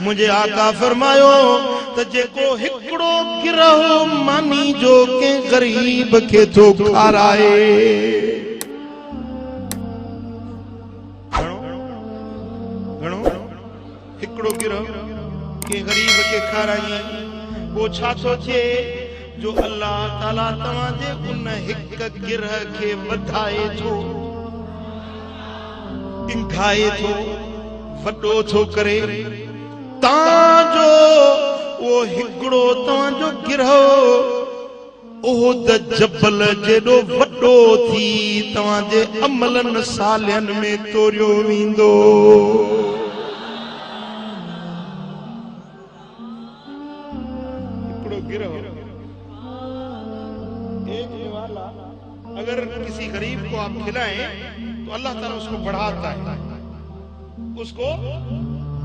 मुझे आका फरमायो त जेको हिकड़ो गिरहो मानी जो के गरीब के तो खाराए घणो हिकड़ो गिरहो के गरीब के खाराई वो छा तो थे जो अल्लाह ताला तवा जे उन हिक गिरह के वधाए थो इंखाए थो वडो थो करे ता जो वो हिकड़ो तवा जो गिरहो ओहद जबल जेडो वडो थी तवा जे अमलन सालन में तोरियो विंदो हिकड़ो गिरहो एक निवाला अगर किसी गरीब को आप खिलाएं तो अल्लाह ताला उसको बढ़ाता है, उसको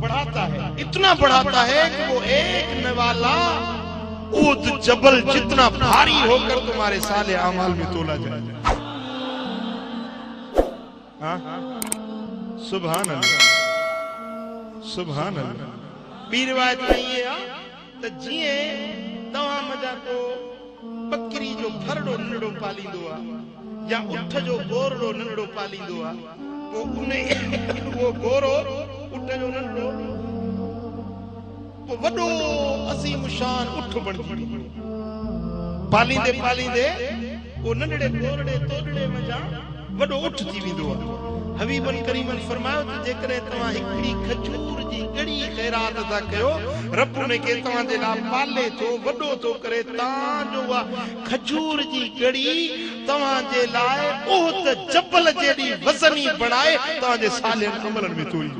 बढ़ाता है, इतना बढ़ाता है कि वो एक निवाला ऊद जबल जितना भारी होकर तुम्हारे साले अमाल में तोला जाए। सुभान अल्लाह सुभान अल्लाह। बी रिवायत में ये तो जिए तवा मजा को बकरी जो भरड़ो नंढो पालींदो आ या उठ जो गोरड़ो नंढो पालींदो आ वो उन्हें वो गोरो उठ जो नंढो वो वडो असीम शान उठ बणजी पालींदे पालींदे वो नंढड़े गोरड़े तोड़ड़े मजा वडो उठ थी विंदो आ। हबीबन करीमन फरमायो त जेकरे तवा हिकड़ी खजूर जी गड़ी खैरात दा कयो रब ने के तवा दे ला पाले तो वडो तो करे ता जो वा खजूर जी गड़ी तवा जे लाए ओ त जबल जेडी वजनी बनाए तवा जे साले अमलन में तोई।